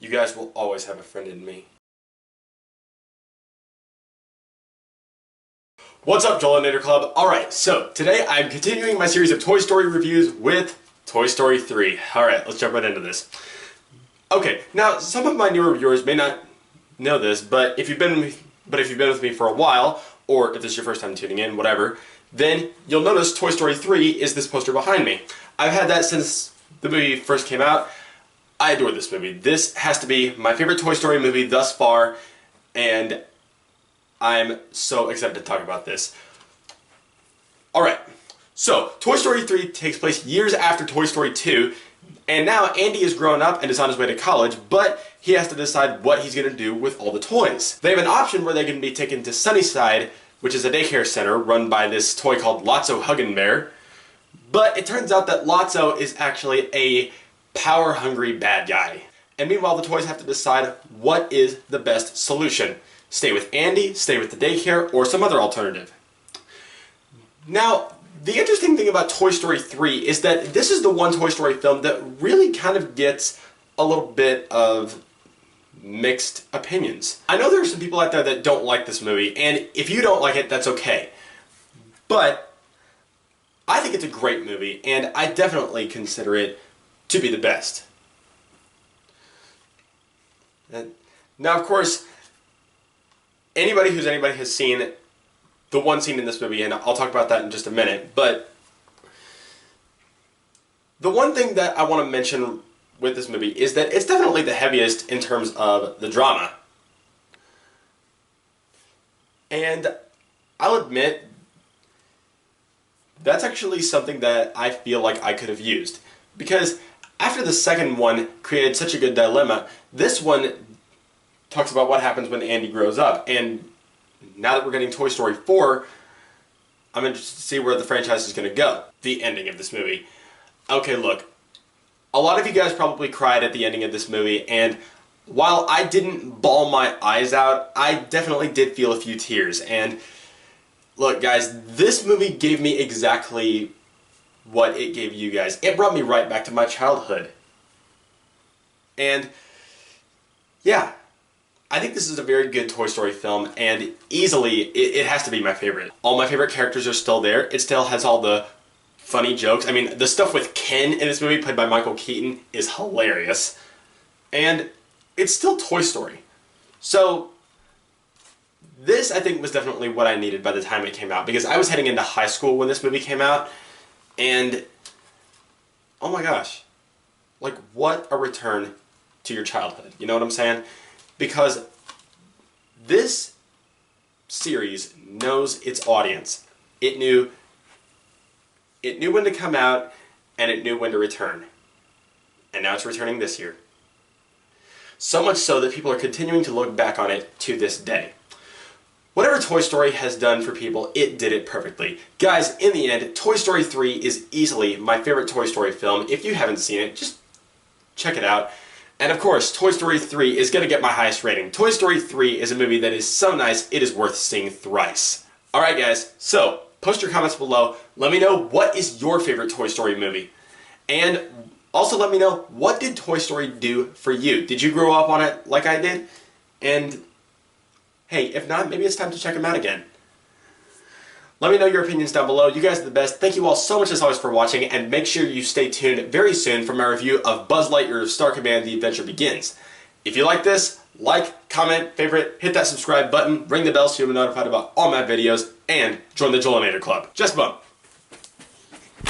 You guys will always have a friend in me. What's up, Jolinator Club? Alright, so today I'm continuing my series of Toy Story reviews with Toy Story 3. Alright, let's jump right into this. Okay, now some of my newer viewers may not know this, but if you've been with me for a while, or if this is your first time tuning in, whatever, then you'll notice Toy Story 3 is this poster behind me. I've had that since the movie first came out. I adore this movie. This has to be my favorite Toy Story movie thus far, and I'm so excited to talk about this. Alright, so Toy Story 3 takes place years after Toy Story 2, and now Andy is grown up and is on his way to college, but he has to decide what he's going to do with all the toys. They have an option where they can be taken to Sunnyside, which is a daycare center run by this toy called Lotso Huggin' Bear, but it turns out that Lotso is actually a power-hungry bad guy. And meanwhile, the toys have to decide what is the best solution. Stay with Andy, stay with the daycare, or some other alternative. Now, the interesting thing about Toy Story 3 is that this is the one Toy Story film that really kind of gets a little bit of mixed opinions. I know there are some people out there that don't like this movie, and if you don't like it, that's okay. But I think it's a great movie, and I definitely consider it to be the best. Now, of course, anybody has seen the one scene in this movie, and I'll talk about that in just a minute, but the one thing that I want to mention with this movie is that it's definitely the heaviest in terms of the drama. And I'll admit, that's actually something that I feel like I could have used. Because after the second one created such a good dilemma, this one talks about what happens when Andy grows up. And now that we're getting Toy Story 4, I'm interested to see where the franchise is going to go. The ending of this movie. Okay, look. A lot of you guys probably cried at the ending of this movie, and while I didn't bawl my eyes out, I definitely did feel a few tears. And look, guys, this movie gave me exactly what it gave you guys. It brought me right back to my childhood. And yeah, I think this is a very good Toy Story film, and easily it has to be my favorite. All my favorite characters are still there. It still has all the funny jokes. I mean, the stuff with Ken in this movie, played by Michael Keaton, is hilarious. And it's still Toy Story. So this, I think, was definitely what I needed by the time it came out, because I was heading into high school when this movie came out, and oh my gosh, like, what a return to your childhood. You know what I'm saying? Because this series knows its audience. It knew when to come out, and it knew when to return. And now it's returning this year. So much so that people are continuing to look back on it to this day. Whatever Toy Story has done for people, it did it perfectly. Guys, in the end, Toy Story 3 is easily my favorite Toy Story film. If you haven't seen it, just check it out. And of course, Toy Story 3 is going to get my highest rating. Toy Story 3 is a movie that is so nice, it is worth seeing thrice. Alright guys, so post your comments below. Let me know what is your favorite Toy Story movie. And also let me know, what did Toy Story do for you? Did you grow up on it like I did? And hey, if not, maybe it's time to check them out again. Let me know your opinions down below. You guys are the best. Thank you all so much as always for watching, and make sure you stay tuned very soon for my review of Buzz Lightyear Star Command: The Adventure Begins. If you like this, like, comment, favorite, hit that subscribe button, ring the bell so you'll be notified about all my videos, and join the Jolinator Club. Just bump.